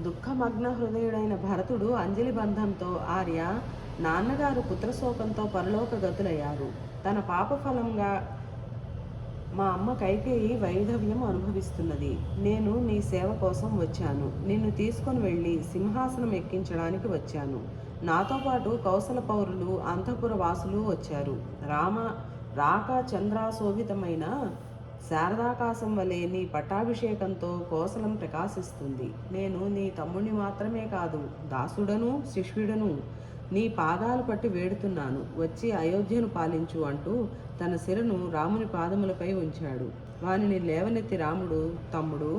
దుఃఖమగ్న హృదయుడైన భరతుడు అంజలి బంధంతో ఆర్య నాన్నగారు పుత్రశోకంతో పరలోక గతులయ్యారు. తన పాపఫలంగా మా అమ్మ కైకేయి వైధవ్యం అనుభవిస్తున్నది. నేను నీ సేవ కోసం వచ్చాను. నిన్ను తీసుకొని వెళ్ళి సింహాసనం ఎక్కించడానికి వచ్చాను. నాతో పాటు కౌసల పౌరులు అంతఃపుర వాసులు వచ్చారు. రాక చంద్రాశోభితమైన శారదాకాశం వలె నీ పట్టాభిషేకంతో కోసలం ప్రకాశిస్తుంది. నేను నీ తమ్ముడిని మాత్రమే కాదు, దాసుడను శిష్యుడను. నీ పాదాలు పట్టి వేడుతున్నాను, వచ్చి అయోధ్యను పాలించు అంటూ తన శిరను రాముని పాదములపై ఉంచాడు. వానిని లేవనెత్తి రాముడు, తమ్ముడు,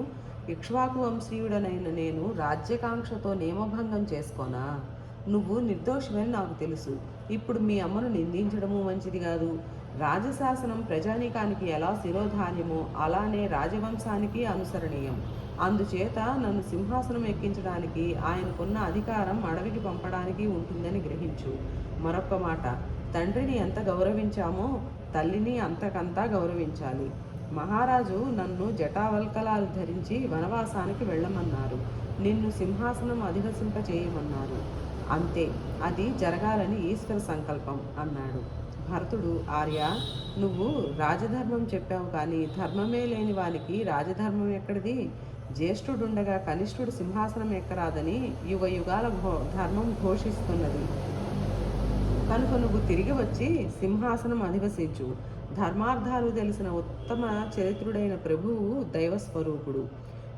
ఇక్ష్వాకు వంశీయుడనైన నేను రాజ్యకాంక్షతో నియమభంగం చేసుకోనా? నువ్వు నిర్దోషమని నాకు తెలుసు. ఇప్పుడు మీ అమ్మను నిందించడము మంచిది కాదు. రాజశాసనం ప్రజానీకానికి ఎలా శిరోధార్యమో అలానే రాజవంశానికి అనుసరణీయం. అందుచేత నన్ను సింహాసనం ఎక్కించడానికి ఆయనకున్న అధికారం అడవికి పంపడానికి ఉంటుందని గ్రహించు. మరొక్క మాట, తండ్రిని ఎంత గౌరవించామో తల్లిని అంతకంతా గౌరవించాలి. మహారాజు నన్ను జటావల్కలాలు ధరించి వనవాసానికి వెళ్ళమన్నారు. నిన్ను సింహాసనం అధివసింప చేయమన్నారు. అంతే, అది జరగాలని ఈశ్వర సంకల్పం అన్నాడు. భరతుడు, ఆర్య, నువ్వు రాజధర్మం చెప్పావు కానీ ధర్మమే లేని వానికి రాజధర్మం ఎక్కడిది? జ్యేష్ఠుడుండగా కనిష్ఠుడు సింహాసనం ఎక్కరాదని యుగ యుగాల ధర్మం ఘోషిస్తున్నది. కనుక నువ్వు తిరిగి వచ్చి సింహాసనం అధివసించు. ధర్మార్థాలు తెలిసిన ఉత్తమ చరిత్రుడైన ప్రభువు దైవస్వరూపుడు.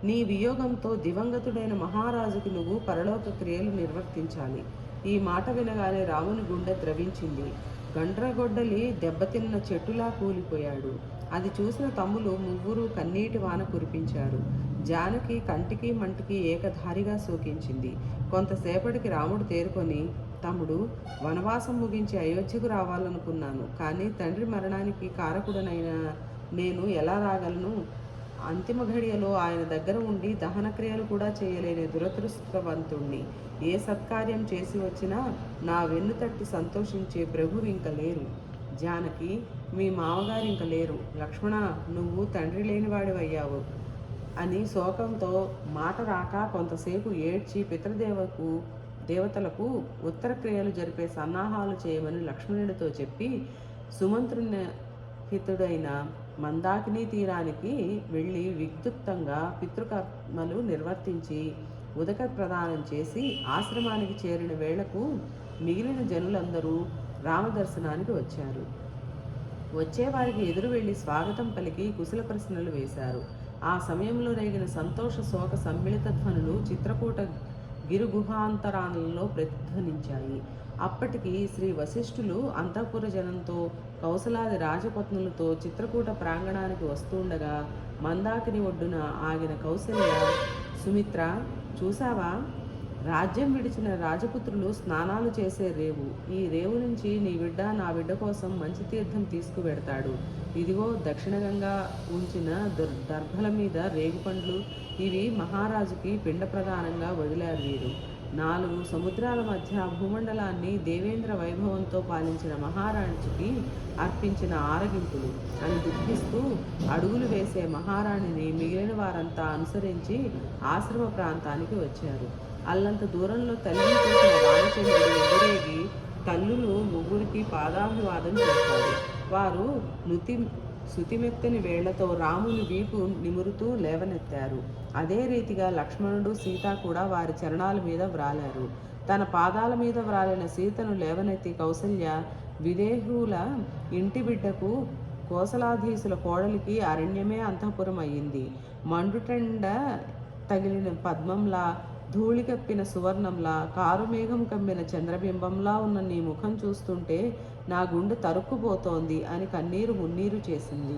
నీ వియోగంతో దివంగతుడైన మహారాజుకు నువ్వు పరలోక క్రియలు నిర్వర్తించాలి. ఈ మాట వినగానే రాముని గుండె ద్రవించింది. గండ్రగొడ్డలి దెబ్బతిన్న చెట్టులా కూలిపోయాడు. అది చూసిన తమ్ములు ముగ్గురు కన్నీటి వాన కురిపించారు. జానకి కంటికి మంటికి ఏకధారిగా శోకించింది. కొంతసేపటికి రాముడు తేరుకొని, తమ్ముడు, వనవాసం ముగించి అయోధ్యకు రావాలనుకున్నాను, కానీ తండ్రి మరణానికి కారకుడనైన నేను ఎలా రాగలను? అంతిమ ఘడియలో ఆయన దగ్గర ఉండి దహన క్రియలు కూడా చేయలేని దురదృష్టవంతుణ్ణి. ఏ సత్కార్యం చేసి వచ్చినా నా వెన్ను తట్టి సంతోషించే ప్రభువు ఇంక లేరు. జానకి, మీ మామగారు ఇంక లేరు. లక్ష్మణ, నువ్వు తండ్రి లేనివాడివయ్యావు అని శోకంతో మాట రాక కొంతసేపు ఏడ్చి దేవతలకు ఉత్తర క్రియలు జరిపే సన్నాహాలు చేయమని లక్ష్మణుడితో చెప్పి సుమంత్రుని హితుడైన మందాకిని తీరానికి వెళ్ళి విద్యుక్తంగా పితృకర్మలు నిర్వర్తించి ఉదక ప్రదానం చేసి ఆశ్రమానికి చేరిన వేళకు మిగిలిన జనులందరూ రామదర్శనానికి వచ్చారు. వచ్చేవారికి ఎదురు వెళ్ళి స్వాగతం పలికి కుశల ప్రశ్నలు వేశారు. ఆ సమయంలో రేగిన సంతోష శోక సమ్మిళిత ధ్వనులు చిత్రకూట గిరుగుహాంతరాలలో ప్రతిధ్వనించాయి. అప్పటికి శ్రీ వశిష్ఠులు అంతఃపుర జనంతో కౌసలాది రాజపత్నులతో చిత్రకూట ప్రాంగణానికి వస్తుండగా మందాకిని ఒడ్డున ఆగిన కౌసల్య, సుమిత్ర, చూసావా, రాజ్యం విడిచిన రాజపుత్రులు స్నానాలు చేసే రేవు. ఈ రేవు నుంచి నీ బిడ్డ నా బిడ్డ కోసం మంచి తీర్థం తీసుకువెడతాడు. ఇదిగో దక్షిణంగా ఉంచిన దర్భల మీద రేగుపండ్లు. ఇవి మహారాజుకి పిండ ప్రదానంగా వదిలారు వీరు. 4 సముద్రాల మధ్య భూమండలాన్ని దేవేంద్ర వైభవంతో పాలించిన మహారాణికి అర్పించిన ఆరగింపులు అని దుఃఖిస్తూ అడుగులు వేసే మహారాణిని మిగిలిన వారంతా అనుసరించి ఆశ్రమ ప్రాంతానికి వచ్చారు. అల్లంత దూరంలో తల్లిని చూసిన రామచంద్రుడు ఎదురేగి తల్లులు ముగ్గురికి పాదాభివాదం చేశారు. వారు శుతిమెత్తని వేళ్లతో రాముని వీపు నిమురుతూ లేవనెత్తారు. అదే రీతిగా లక్ష్మణుడు, సీత కూడా వారి చరణాల మీద వ్రాలారు. తన పాదాల మీద వ్రాలిన సీతను లేవనెత్తి కౌసల్య, విదేహుల ఇంటి బిడ్డకు కోసలాధీశుల కోడలికి అరణ్యమే అంతఃపురం అయ్యింది. మండుటెండ తగిలిన పద్మంలా, ధూళి కప్పిన సువర్ణంలా, కారుమేఘం కమ్మిన చంద్రబింబంలా ఉన్న నీ ముఖం చూస్తుంటే నా గుండె తరుక్కుపోతోంది అని కన్నీరు మున్నీరు చేసింది.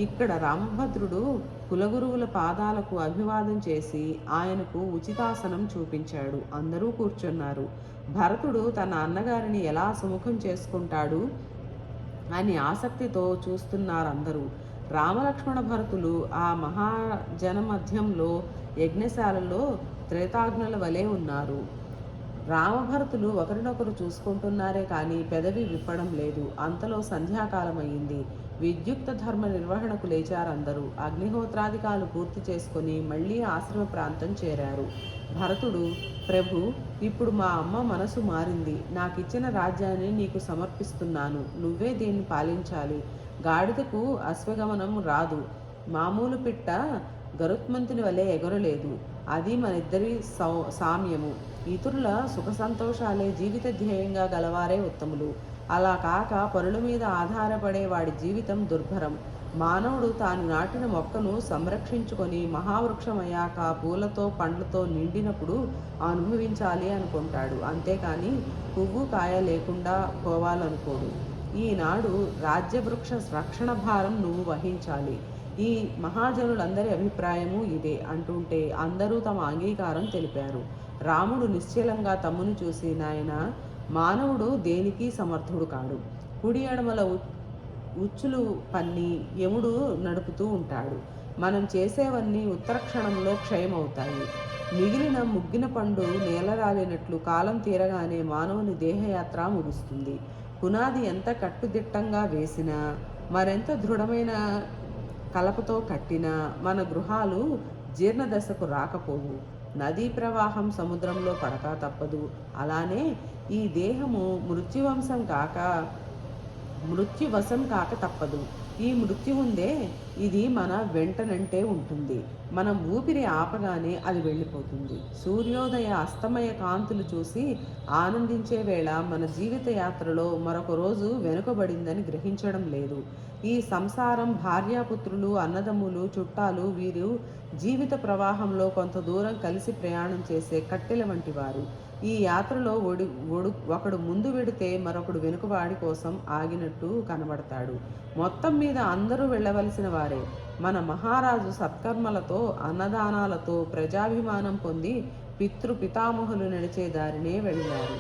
ఇక్కడ రామభద్రుడు కులగురువుల పాదాలకు అభివాదం చేసి ఆయనకు ఉచితాసనం చూపించాడు. అందరూ కూర్చున్నారు. భరతుడు తన అన్నగారిని ఎలా సుముఖం చేసుకుంటాడు అని ఆసక్తితో చూస్తున్నారందరూ. రామలక్ష్మణ భరతులు ఆ మహాజన మధ్యంలో యజ్ఞశాలలో త్రేతాగ్నుల వలె ఉన్నారు. రామభరతులు ఒకరినొకరు చూసుకుంటున్నారే కానీ పెదవి విప్పడం లేదు. అంతలో సంధ్యాకాలం అయింది. విద్యుక్త ధర్మ నిర్వహణకు లేచారందరూ. అగ్నిహోత్రాధికాలు పూర్తి చేసుకొని మళ్ళీ ఆశ్రమ ప్రాంతం చేరారు. భరతుడు, ప్రభు, ఇప్పుడు మా అమ్మ మనసు మారింది. నాకిచ్చిన రాజ్యాన్ని నీకు సమర్పిస్తున్నాను. నువ్వే దీన్ని పాలించాలి. గాడిదకు అశ్వగమనం రాదు. మామూలు పిట్ట గరుత్మంతుని వలె ఎగరలేదు. అది మనిద్దరి సామ్యము. ఇతరుల సుఖ సంతోషాలే జీవిత ధ్యేయంగా గలవారే ఉత్తములు. అలా కాక పరుల మీద ఆధారపడే వాడి జీవితం దుర్భరం. మానవుడు తాను నాటిన మొక్కను సంరక్షించుకొని మహావృక్షమయ్యాక పూలతో పండ్లతో నిండినప్పుడు అనుభవించాలి అనుకుంటాడు. అంతేకాని పువ్వు కాయ లేకుండా పోవాలనుకోడు. ఈనాడు రాజ్యవృక్ష రక్షణ భారం నువ్వు వహించాలి. ఈ మహాజనులందరి అభిప్రాయము ఇదే అంటుంటే అందరూ తమ అంగీకారం తెలిపారు. రాముడు నిశ్చలంగా తమ్మును చూసి, నాయన, మానవుడు దేనికి సమర్థుడు కాడు. కుడి ఎడమల ఉచ్చులు పన్ని యముడు నడుపుతూ ఉంటాడు. మనం చేసేవన్నీ ఉత్తర క్షణంలో క్షయమవుతాయి. మిగిలిన ముగ్గిన పండు నేలరాలినట్లు కాలం తీరగానే మానవుని దేహయాత్ర ముగుస్తుంది. పునాది ఎంత కట్టుదిట్టంగా వేసినా, మరెంత దృఢమైన కలపతో కట్టినా మన గృహాలు జీర్ణదశకు రాకపోవు. నదీ ప్రవాహం సముద్రంలో పడక తప్పదు. అలానే ఈ దేహము మృత్యువశం కాక తప్పదు. ఈ మృత్యు ఉందే, ఇది మన వెంటనంటే ఉంటుంది. మనం ఊపిరి ఆపగానే అది వెళ్ళిపోతుంది. సూర్యోదయ అస్తమయ కాంతులు చూసి ఆనందించే వేళ మన జీవిత యాత్రలో మరొక రోజు వెనుకబడిందని గ్రహించడం లేదు. ఈ సంసారం, భార్యాపుత్రులు, అన్నదమ్ములు, చుట్టాలు, వీరు జీవిత ప్రవాహంలో కొంత దూరం కలిసి ప్రయాణం చేసే కట్టెల వంటి వారు. ఈ యాత్రలో ఒకడు ముందు వెడితే మరొకడు వెనుకవాడి కోసం ఆగినట్టు కనబడతాడు. మొత్తం మీద అందరూ వెళ్ళవలసిన వారే. మన మహారాజు సత్కర్మలతో, అన్నదానాలతో ప్రజాభిమానం పొంది పితామహులు నడిచే దారినే వెళ్ళారు.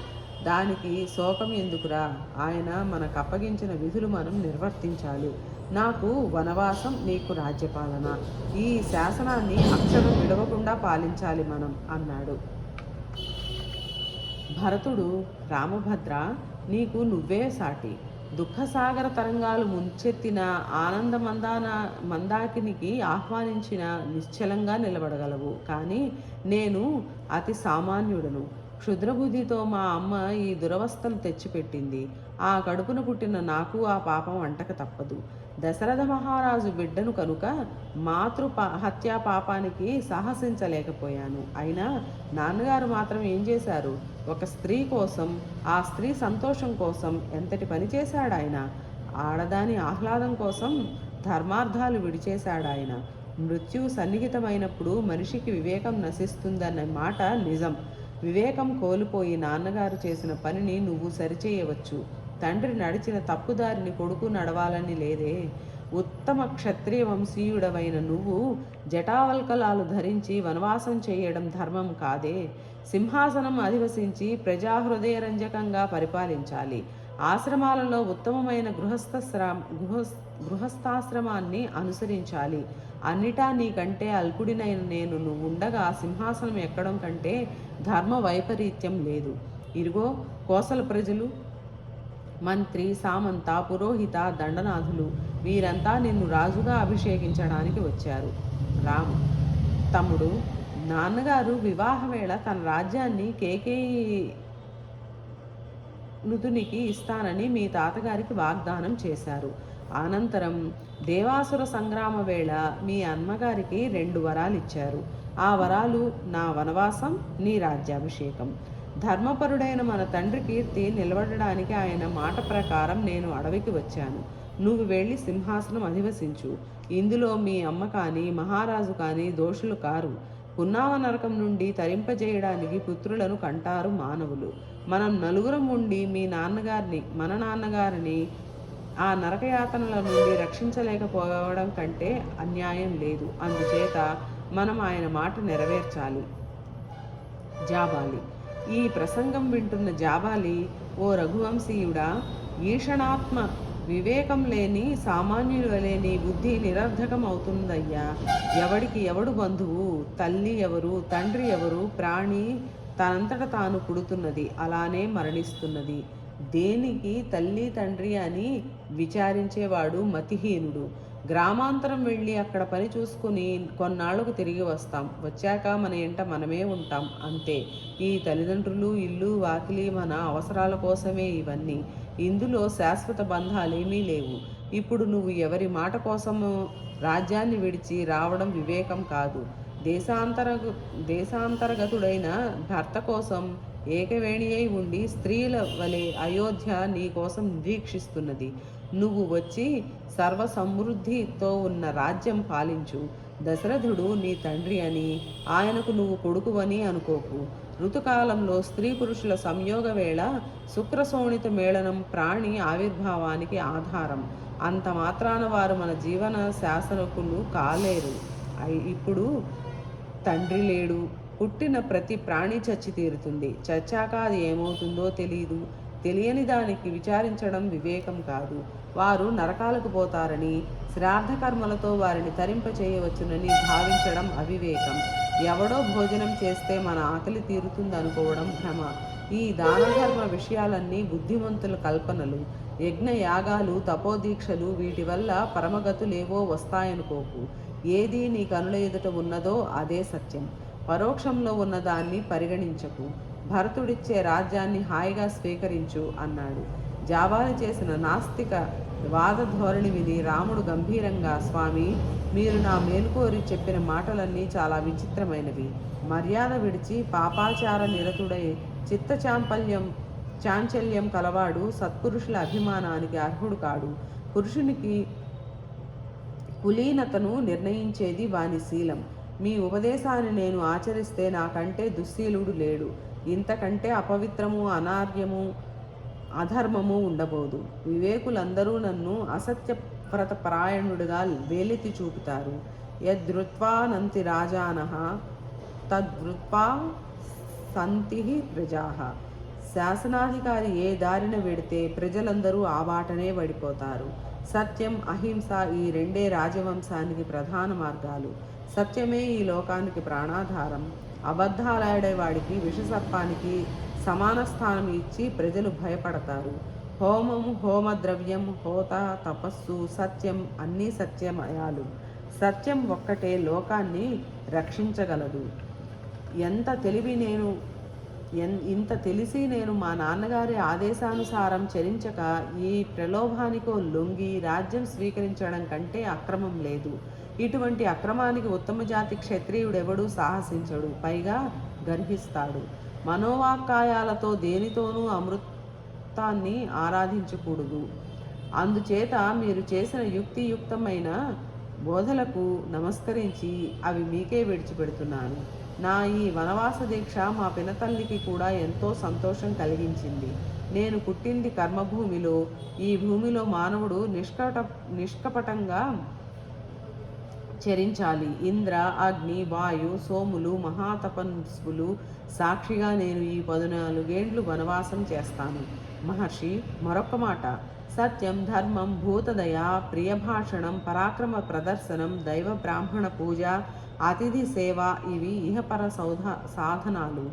దానికి శోకం ఎందుకురా? ఆయన మనకు అప్పగించిన విధులు మనం నిర్వర్తించాలి. నాకు వనవాసం, నీకు రాజ్యపాలన. ఈ శాసనాన్ని అక్షరం విడవకుండా పాలించాలి మనం అన్నాడు. భరతుడు, రామభద్ర, నీకు నువ్వే సాటి. దుఃఖసాగర తరంగాలు ముంచెత్తిన మందాకినికి ఆహ్వానించిన నిశ్చలంగా నిలబడగలవు. కానీ నేను అతి సామాన్యుడను. క్షుద్రబుద్ధితో మా అమ్మ ఈ దురవస్థలు తెచ్చిపెట్టింది. ఆ కడుపున పుట్టిన నాకు ఆ పాపం అంటక తప్పదు. దశరథ మహారాజు బిడ్డను కనుక హత్యా పాపానికి సాహసించలేకపోయాను. అయినా నాన్నగారు మాత్రం ఏం చేశారు? ఒక స్త్రీ కోసం, ఆ స్త్రీ సంతోషం కోసం ఎంతటి పని చేశాడు ఆయన. ఆడదాని ఆహ్లాదం కోసం ధర్మార్థాలు విడిచేశాడు ఆయన. మృత్యువు సన్నిహితమైనప్పుడు మనిషికి వివేకం నశిస్తుందన్న మాట నిజం. వివేకం కోల్పోయి నాన్నగారు చేసిన పనిని నువ్వు సరిచేయవచ్చు. తండ్రి నడిచిన తప్పుదారిని కొడుకు నడవాలని లేదే. ఉత్తమ క్షత్రియ వంశీయుడవైన నువ్వు జటావల్కలాలు ధరించి వనవాసం చేయడం ధర్మం కాదే. సింహాసనం అధివసించి ప్రజాహృదయరంజకంగా పరిపాలించాలి. ఆశ్రమాలలో ఉత్తమమైన గృహస్థాశ్రమాన్ని అనుసరించాలి. అన్నిటా నీకంటే అల్పుడినైన నేను నువ్వుండగా సింహాసనం ఎక్కడం కంటే ధర్మ వైపరీత్యం లేదు. ఇరుగో కోసల ప్రజలు, మంత్రి, సామంత, పురోహిత, దండనాథులు వీరంతా నిన్ను రాజుగా అభిషేకించడానికి వచ్చారు. రాము, తమ్ముడు, నాన్నగారు వివాహవేళ తన రాజ్యాన్ని కేకేయి నుతునికి ఇస్తానని మీ తాతగారికి వాగ్దానం చేశారు. అనంతరం దేవాసుర సంగ్రామ వేళ మీ అమ్మగారికి 2 వరాలు ఇచ్చారు. ఆ వరాలు నా వనవాసం, నీ రాజ్యాభిషేకం. ధర్మపరుడైన మన తండ్రి కీర్తి నిలబడడానికి ఆయన మాట ప్రకారం నేను అడవికి వచ్చాను. నువ్వు వెళ్ళి సింహాసనం అధివసించు. ఇందులో మీ అమ్మ కానీ మహారాజు కానీ దోషులు కారు. పున్నావ నరకం నుండి తరింపజేయడానికి పుత్రులను కంటారు మానవులు. మనం నలుగురం ఉండి మన నాన్నగారిని ఆ నరకయాతనల నుండి రక్షించలేకపోవడం కంటే అన్యాయం లేదు. అందుచేత మనం ఆయన మాట నెరవేర్చాలి. జాబాలి, ఈ ప్రసంగం వింటున్న జాబాలి, ఓ రఘువంశీయుడా, ఈషణాత్మ వివేకం లేని సామాన్యులు లేని బుద్ధి నిరర్ధకం అవుతుందయ్యా. ఎవడికి ఎవడు బంధువు? తల్లి ఎవరు, తండ్రి ఎవరు? ప్రాణి తనంతట తాను పుడుతున్నది, అలానే మరణిస్తున్నది. దేనికి తల్లి తండ్రి అని విచారించేవాడు మతిహీనుడు. గ్రామాంతరం వెళ్ళి అక్కడ పని చూసుకుని కొన్నాళ్లకు తిరిగి వస్తాం. వచ్చాక మన ఇంట మనమే ఉంటాం, అంతే. ఈ తల్లిదండ్రులు, ఇల్లు, వాకిలి మన అవసరాల కోసమే ఇవన్నీ. ఇందులో శాశ్వత బంధాలేమీ లేవు. ఇప్పుడు నువ్వు ఎవరి మాట కోసము రాజ్యాన్ని విడిచి రావడం వివేకం కాదు. దేశాంతర దేశాంతర్గతుడైన భర్త కోసం ఏకవేణి అయి ఉండి స్త్రీల వలె అయోధ్య నీ కోసం నిరీక్షిస్తున్నది. నువ్వు వచ్చి సర్వసమృద్ధితో ఉన్న రాజ్యం పాలించు. దశరథుడు నీ తండ్రి అని, ఆయనకు నువ్వు కొడుకువని అనుకోకు. ఋతుకాలంలో స్త్రీ పురుషుల సంయోగ వేళ శుక్రశోణిత మేళనం ప్రాణి ఆవిర్భావానికి ఆధారం. అంత మాత్రాన వారు మన జీవన శాసనకులు కాలేరు. ఇప్పుడు తండ్రి లేడు, పుట్టిన ప్రతి ప్రాణి చచ్చి తీరుతుంది. చచ్చాక అది ఏమవుతుందో తెలియదు. తెలియని దానికి విచారించడం వివేకం కాదు. వారు నరకాలకు పోతారని, శ్రాద్ధ కర్మలతో వారిని తరింపచేయవచ్చునని భావించడం అవివేకం. ఎవడో భోజనం చేస్తే మన ఆకలి తీరుతుందనుకోవడం భ్రమ. ఈ దానధర్మ విషయాలన్నీ బుద్ధిమంతుల కల్పనలు. యజ్ఞ యాగాలు, తపోదీక్షలు, వీటి వల్ల పరమగతులేవో వస్తాయనుకోకు. ఏది నీ కనుల ఎదుట ఉన్నదో అదే సత్యం. పరోక్షంలో ఉన్నదాన్ని పరిగణించకు. భరతుడిచ్చే రాజ్యాన్ని హాయిగా స్వీకరించు అన్నాడు. జాబాలి చేసిన నాస్తిక వాద ధోరణి విని రాముడు గంభీరంగా, స్వామి, మీరు నా మేలుకోరి చెప్పిన మాటలన్నీ చాలా విచిత్రమైనవి. మర్యాద విడిచి పాపాచార నిరతుడై చాంచల్యం కలవాడు సత్పురుషుల అభిమానానికి అర్హుడు కాడు. పురుషునికి కులీనతను నిర్ణయించేది వాని శీలం. మీ ఉపదేశాన్ని నేను ఆచరిస్తే నాకంటే దుశ్శీలుడు లేడు. ఇంతకంటే అపవిత్రము, అనార్యము, అధర్మము ఉండబోదు. వివేకులందరూ నన్ను అసత్యవ్రత పరాయణుడిగా వేలెత్తి చూపుతారు. యదృత్వానంతి రాజానః తదృత్వా సంతి ప్రజాః. శాసనాధికారి ఏ దారిన వెడితే ప్రజలందరూ ఆ బాటనే పడిపోతారు. సత్యం, అహింస ఈ రెండే రాజవంశానికి ప్రధాన మార్గాలు. సత్యమే ఈ లోకానికి ప్రాణాధారం. అబద్ధాలాడేవాడికి విషసర్పానికి సమాన స్థానం ఇచ్చి ప్రజలు భయపడతారు. హోమము, హోమద్రవ్యం, హోత, తపస్సు, సత్యం అన్నీ సత్యమయాలు. సత్యం ఒక్కటే లోకాన్ని రక్షించగలదు. ఇంత తెలిసి నేను మా నాన్నగారి ఆదేశానుసారం చరించక ఈ ప్రలోభానికో లొంగి రాజ్యం స్వీకరించడం కంటే అక్రమం లేదు. ఇటువంటి అక్రమానికి ఉత్తమ జాతి క్షత్రియుడెవడూ సాహసించడు, పైగా గర్హిస్తాడు. మనోవాక్కాయాలతో దేనితోనూ అమృతాన్ని ఆరాధించకూడదు. అందుచేత మీరు చేసిన యుక్తియుక్తమైన బోధలకు నమస్కరించి అవి మీకే విడిచిపెడుతున్నాను. నా ఈ వనవాస దీక్ష మా పినతల్లికి కూడా ఎంతో సంతోషం కలిగించింది. నేను పుట్టింది కర్మభూమిలో. ఈ భూమిలో మానవుడు నిష్కపటంగా చరించాలి. ఇంద్ర, అగ్ని, వాయు, సోములు, మహాతపస్సులు సాక్షిగా నేను ఈ 14 ఏండ్లు వనవాసం చేస్తాను. మహర్షి, మరొక మాట. సత్యం, ధర్మం, భూతదయ, ప్రియభాషణం, పరాక్రమ ప్రదర్శనం, దైవ బ్రాహ్మణ పూజ, అతిథి సేవ ఇవి ఇహపర సాధనాలు.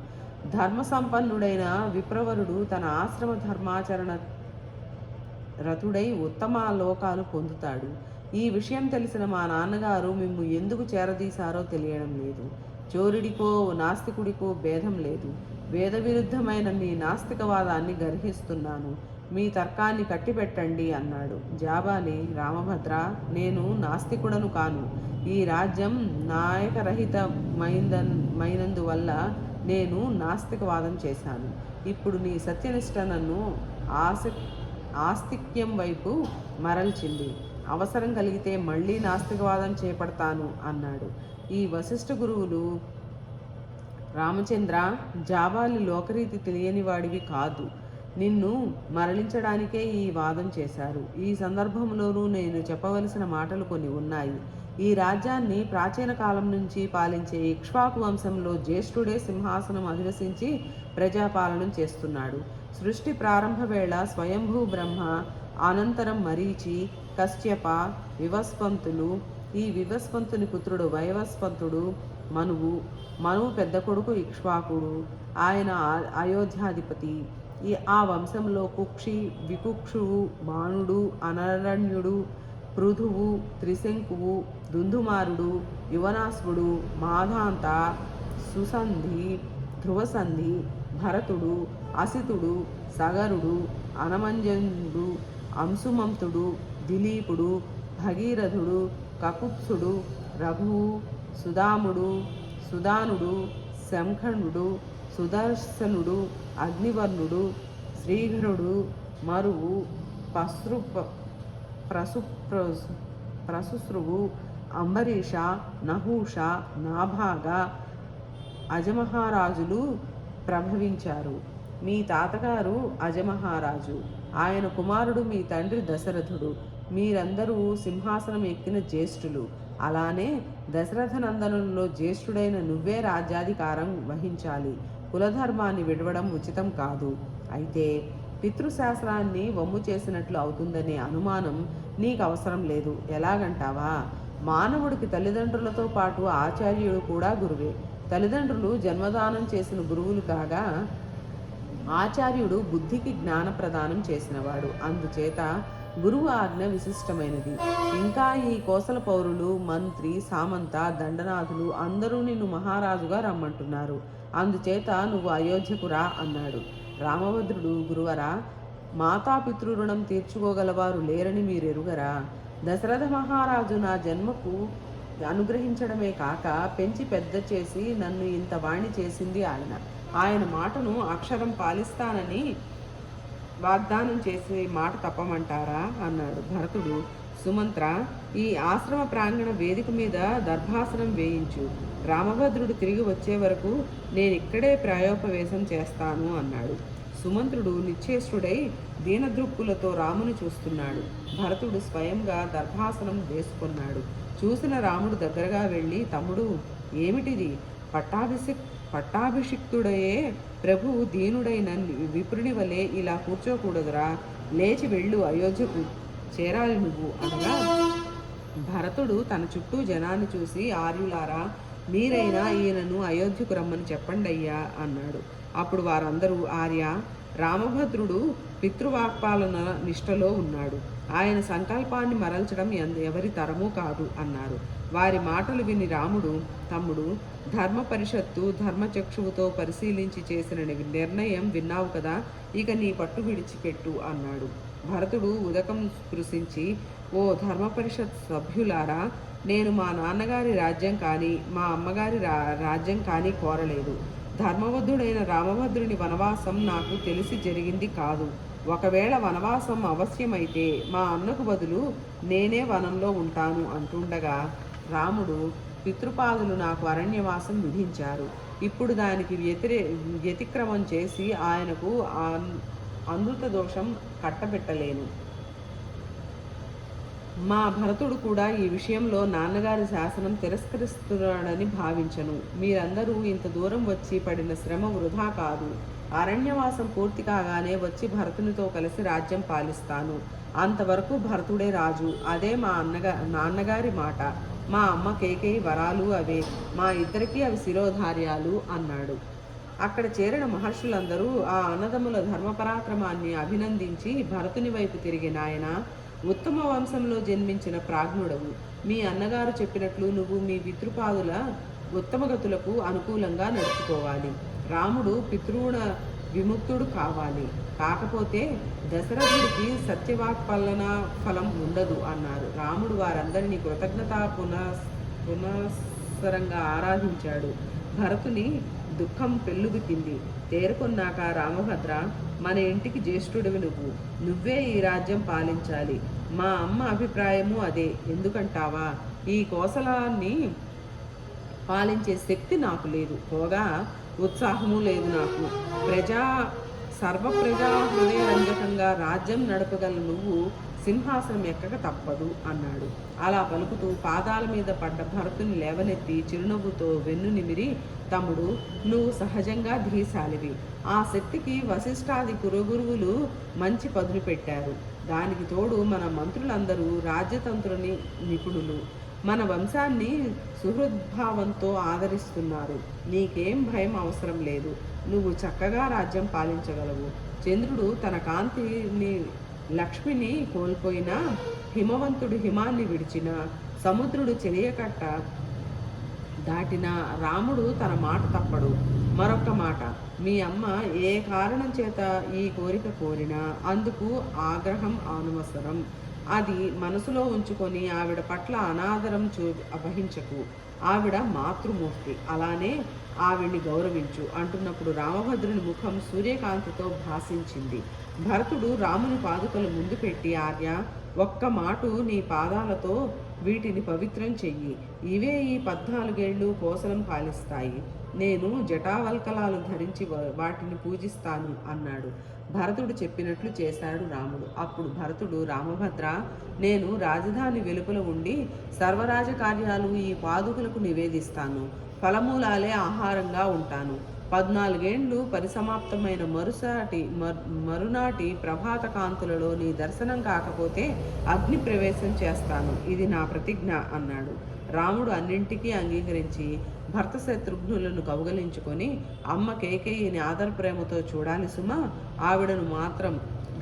ధర్మ సంపన్నుడైన విప్రవరుడు తన ఆశ్రమ ధర్మాచరణ రతుడై ఉత్తమ లోకాలు పొందుతాడు. ఈ విషయం తెలిసిన మా నాన్నగారు మిమ్ము ఎందుకు చేరదీశారో తెలియడం లేదు. చోరుడికో నాస్తికుడికో భేదం లేదు. వేద విరుద్ధమైన మీ నాస్తికవాదాన్ని గర్హిస్తున్నాను. మీ తర్కాన్ని కట్టిపెట్టండి అన్నాడు. జాబాలి, రామభద్ర, నేను నాస్తికుడను కాను. ఈ రాజ్యం నాయకరహితమైనందువల్ల నేను నాస్తికవాదం చేశాను. ఇప్పుడు నీ సత్యనిష్ట నన్ను ఆస్తిక్యం వైపు మరల్చింది. అవసరం కలిగితే మళ్ళీ నాస్తికవాదం చేపడతాను అన్నాడు. ఈ వశిష్ఠ గురువులు, రామచంద్ర, జాబాలి లోకరీతి తెలియని వాడివి కాదు. నిన్ను మరలించడానికే ఈ వాదం చేశారు. ఈ సందర్భంలోనూ నేను చెప్పవలసిన మాటలు కొన్ని ఉన్నాయి. ఈ రాజ్యాన్ని ప్రాచీన కాలం నుంచి పాలించే ఇక్ష్వాకు వంశంలో జ్యేష్ఠుడే సింహాసనం అధివసించి ప్రజాపాలనం చేస్తున్నాడు. సృష్టి ప్రారంభ వేళ స్వయంభూ బ్రహ్మ, అనంతరం మరీచి, కశ్యప, వివస్వంతులు. ఈ వివస్వంతుని పుత్రుడు వైవస్వంతుడు మనువు పెద్ద కొడుకు ఇక్ష్వాకుడు. ఆయన అయోధ్యాధిపతి. ఆ వంశంలో కుక్షి, వికుక్షువు, బాణుడు, అనరణ్యుడు, పృథువు, త్రిశంకువు, దుందుమారుడు, యువనాశ్వుడు, మాధాంత, సుసంధి, ధ్రువసంధి, భరతుడు, అసితుడు, సగరుడు, అనమంజనుడు, అంశుమంతుడు, దిలీపుడు, భగీరథుడు, కకుత్సుడు, రఘువు, సుదాముడు, సుదానుడు, శంఖనుడు, సుదర్శనుడు, అగ్నివర్ణుడు, శ్రీఘరుడు, మరువు, పశ్రు ప్రసు ప్రసుశ్రువు, అంబరీష, నహూష, నాభాగ, అజమహారాజులు ప్రభవించారు. మీ తాతగారు అజమహారాజు, ఆయన కుమారుడు మీ తండ్రి దశరథుడు. మీరందరూ సింహాసనం ఎక్కిన జ్యేష్ఠులు. అలానే దశరథ నందనుల్లో జ్యేష్ఠుడైన నువ్వే రాజ్యాధికారం వహించాలి. కులధర్మాన్ని విడవడం ఉచితం కాదు. అయితే పితృశాస్త్రాన్ని వమ్ము చేసినట్లు అవుతుందనే అనుమానం నీకు అవసరం లేదు. ఎలాగంటావా? మానవుడికి తల్లిదండ్రులతో పాటు ఆచార్యుడు కూడా గురువే. తల్లిదండ్రులు జన్మదానం చేసిన గురువులు కాగా ఆచార్యుడు బుద్ధికి జ్ఞాన ప్రదానం చేసినవాడు. అందుచేత గురువు ఆజ్ఞ విశిష్టమైనది. ఇంకా ఈ కోసల పౌరులు, మంత్రి, సామంత, దండనాథులు అందరూ నిన్ను మహారాజుగా రమ్మంటున్నారు. అందుచేత నువ్వు అయోధ్యకు రా అన్నాడు. రామభద్రుడు, గురువరా, మాతాపితృ రుణం తీర్చుకోగలవారు లేరని మీరెరుగరా? దశరథ మహారాజు నా జన్మకు అనుగ్రహించడమే కాక పెంచి పెద్ద చేసి నన్ను ఇంత వాణి చేసింది ఆయన. ఆయన మాటను అక్షరం పాలిస్తానని వాగ్దానం చేసి మాట తప్పమంటారా అన్నాడు. భరతుడు, సుమంత్ర, ఈ ఆశ్రమ ప్రాంగణ వేదిక మీద దర్భాసనం వేయించు. రామభద్రుడు తిరిగి వచ్చే వరకు నేనిక్కడే ప్రాయోపవేశం చేస్తాను అన్నాడు. సుమంత్రుడు నిశ్చేష్టుడై దీనదృక్కులతో రాముని చూస్తున్నాడు. భరతుడు స్వయంగా దర్భాసనం వేసుకున్నాడు. చూసిన రాముడు దగ్గరగా వెళ్ళి, తమ్ముడు, ఏమిటిది? పట్టాభిషిక్తుడయే ప్రభువు దీనుడైన విప్రుని వలె ఇలా కూర్చోకూడదురా. లేచి వెళ్ళు, అయోధ్యకు చేరాలి నువ్వు అనగా భరతుడు తన చుట్టూ జనాన్ని చూసి, ఆర్యులారా, మీరైనా ఈయనను అయోధ్యకు రమ్మని చెప్పండి అయ్యా అన్నాడు. అప్పుడు వారందరూ, ఆర్య, రామభద్రుడు పితృవాక్పాలన నిష్టలో ఉన్నాడు. ఆయన సంకల్పాన్ని మరల్చడం ఎవరి తరమూ కాదు అన్నారు. వారి మాటలు విని రాముడు, తమ్ముడు, ధర్మ పరిషత్తు ధర్మచక్షువుతో పరిశీలించి చేసిన నిర్ణయం విన్నావు కదా, ఇక నీ పట్టు విడిచిపెట్టు అన్నాడు. భరతుడు ఉదకం స్పృశించి, ఓ ధర్మ పరిషత్ సభ్యులారా, నేను మా నాన్నగారి రాజ్యం కానీ మా అమ్మగారి రాజ్యం కానీ కోరలేదు. ధర్మబద్ధుడైన రామభద్రుని వనవాసం నాకు తెలిసి జరిగింది కాదు. ఒకవేళ వనవాసం అవశ్యమైతే మా అన్నకు బదులు నేనే వనంలో ఉంటాను అంటుండగా రాముడు, పితృపాదులు నాకు అరణ్యవాసం విధించారు. ఇప్పుడు దానికి వ్యతిక్రమం చేసి ఆయనకు అనృత దోషం కట్టబెట్టలేను. మా భరతుడు కూడా ఈ విషయంలో నాన్నగారి శాసనం తిరస్కరిస్తున్నాడని భావించను. మీరందరూ ఇంత దూరం వచ్చి పడిన శ్రమ వృధా కాదు. అరణ్యవాసం పూర్తి కాగానే వచ్చి భరతునితో కలిసి రాజ్యం పాలిస్తాను. అంతవరకు భరతుడే రాజు. అదే మా నాన్నగారి మాట. మా అమ్మ కేకేయి వరాలు అవే. మా ఇద్దరికీ అవి శిరోధార్యాలు అన్నాడు. అక్కడ చేరిన మహర్షులందరూ ఆ అన్నదమ్ముల ధర్మపరాక్రమాన్ని అభినందించి భరతుని వైపు తిరిగి, నాయన, ఉత్తమ వంశంలో జన్మించిన ప్రాజ్ఞుడవు. మీ అన్నగారు చెప్పినట్లు నువ్వు మీ పితృపాదుల ఉత్తమగతులకు అనుకూలంగా నడుచుకోవాలి. రాముడు పితృణ విముక్తుడు కావాలి. కాకపోతే దశరథుడికి సత్యవాక్పలన ఫలం ఉండదు అన్నారు. రాముడు వారందరినీ కృతజ్ఞతా పునఃసరంగా ఆరాధించాడు. భరతుని దుఃఖం పెళ్ళుబికింది. తేరుకున్నాక, రామభద్ర, మన ఇంటికి జ్యేష్ఠుడివి నువ్వే ఈ రాజ్యం పాలించాలి. మా అమ్మ అభిప్రాయము అదే. ఎందుకంటావా? ఈ కోసలాన్ని పాలించే శక్తి నాకు లేదు. పోగా ఉత్సాహము లేదు నాకు. సర్వప్రజా హృదయరంజకంగా రాజ్యం నడపగల నువ్వు సింహాసనం ఎక్కక తప్పదు అన్నాడు. అలా పలుకుతూ పాదాల మీద పడ్డ భరతుని లేవనెత్తి చిరునవ్వుతో వెన్ను నిమిరి, తమ్ముడు, నువ్వు సహజంగా ధీశాలివి. ఆ శక్తికి వశిష్ఠాది కురుగురువులు మంచి పదును పెట్టారు. దానికి తోడు మన మంత్రులందరూ రాజ్యతంత్రుని నిపుణులు. మన వంశాన్ని సుహృద్భావంతో ఆదరిస్తున్నారు. నీకేం భయం అవసరం లేదు. నువ్వు చక్కగా రాజ్యం పాలించగలవు. చంద్రుడు తన కాంతిని లక్ష్మిని కోల్పోయినా, హిమవంతుడు హిమాన్ని విడిచిన, సముద్రుడు చెలియకట్ట దాటిన రాముడు తన మాట తప్పడు. మరొక్క మాట, మీ అమ్మ ఏ కారణం చేత ఈ కోరిక కోరినా అందుకు ఆగ్రహం అనవసరం. అది మనసులో ఉంచుకొని ఆవిడ పట్ల అనాదరం అపహించకు. ఆవిడ మాతృమూర్తి, అలానే ఆవిడ్ని గౌరవించు అంటున్నప్పుడు రామభద్రుని ముఖం సూర్యకాంతితో భాసించింది. భరతుడు రాముని పాదుకలు ముందు పెట్టి, ఆర్య, ఒక్క మాటు నీ పాదాలతో వీటిని పవిత్రం చెయ్యి. ఇవే ఈ 14 కోసలం పాలిస్తాయి. నేను జటావల్కలాలు ధరించి వాటిని పూజిస్తాను అన్నాడు. భరతుడు చెప్పినట్లు చేశాడు రాముడు. అప్పుడు భరతుడు, రామభద్ర, నేను రాజధాని వెలుపల ఉండి సర్వరాజ కార్యాలు ఈ పాదుకలకు నివేదిస్తాను. ఫలమూలాలే ఆహారంగా ఉంటాను. 14 ఏండ్లు పరిసమాప్తమైన మరునాటి ప్రభాత కాంతులలో నీ దర్శనం కాకపోతే అగ్ని ప్రవేశం చేస్తాను. ఇది నా ప్రతిజ్ఞ అన్నాడు. రాముడు అన్నింటికీ అంగీకరించి భర్త శత్రుఘ్నులను కౌగలించుకొని, అమ్మ కేకేయిని ఆదర ప్రేమతో చూడాలి సుమా, ఆవిడను మాత్రం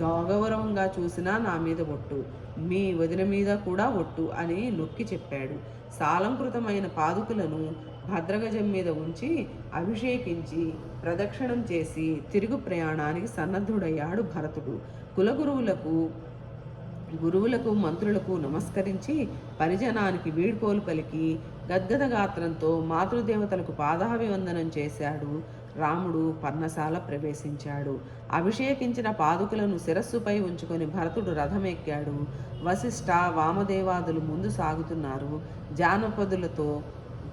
గౌరవంగా చూసినా నా మీద ఒట్టు, మీ వదిన మీద కూడా ఒట్టు అని నొక్కి చెప్పాడు. సాలంకృతమైన పాదుకులను భద్రగజం మీద ఉంచి అభిషేకించి ప్రదక్షిణం చేసి తిరుగు ప్రయాణానికి సన్నద్ధుడయ్యాడు భరతుడు. గురువులకు మంత్రులకు నమస్కరించి పరిజనానికి వీడ్కోలు పలికి గద్గద గాత్రంతో మాతృదేవతలకు పాదాభివందనం చేశాడు. రాముడు పర్ణశాల ప్రవేశించాడు. అభిషేకించిన పాదుకులను శిరస్సుపై ఉంచుకొని భరతుడు రథమెక్కాడు. వశిష్ఠ వామదేవాదులు ముందు సాగుతున్నారు. జానపదులతో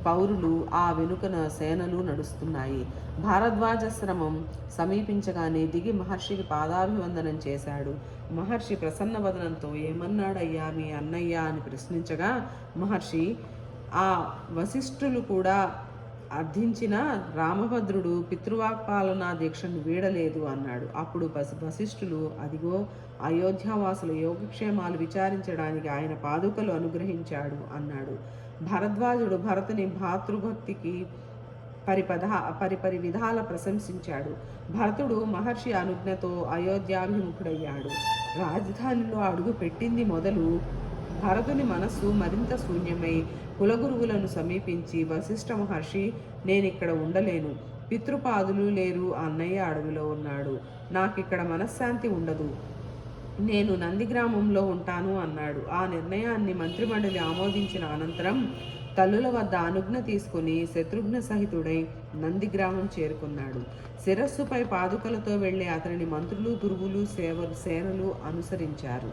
పౌరులు ఆ వెనుకన సేనలు నడుస్తున్నాయి. భారద్వాజాశ్రమం సమీపించగానే దిగి మహర్షికి పాదాభివందనం చేశాడు. మహర్షి ప్రసన్నవదనంతో, ఏమన్నాడయ్యా మీ అన్నయ్య అని ప్రశ్నించగా, మహర్షి, ఆ వశిష్ఠులు కూడా అర్థించిన రామభద్రుడు పితృవాక్పాలనా దీక్షను వీడలేదు అన్నాడు. అప్పుడు వశిష్ఠులు, అదిగో అయోధ్యావాసుల యోగక్షేమాలు విచారించడానికి ఆయన పాదుకలు అనుగ్రహించాడు అన్నాడు. భరద్వాజుడు భరతుని భాతృభక్తికి పరిపరి విధాల ప్రశంసించాడు. భరతుడు మహర్షి అనుజ్ఞతో అయోధ్యాభిముఖుడయ్యాడు. రాజధానిలో అడుగు పెట్టింది మొదలు భరతుని మనస్సు మరింత శూన్యమై కులగురువులను సమీపించి, వశిష్ఠ మహర్షి, నేనిక్కడ ఉండలేను. పితృపాదులు లేరు, అన్నయ్య అడవిలో ఉన్నాడు. నాకిక్కడ మనశ్శాంతి ఉండదు. నేను నందిగ్రామంలో ఉంటాను అన్నాడు. ఆ నిర్ణయాన్ని మంత్రిమండలి ఆమోదించిన అనంతరం తల్లుల వద్ద అనుజ్ఞ తీసుకుని శత్రుఘ్న సహితుడై నందిగ్రామం చేరుకున్నాడు. శిరస్సుపై పాదుకలతో వెళ్లే అతనిని మంత్రులు, గురువులు, సేనలు అనుసరించారు.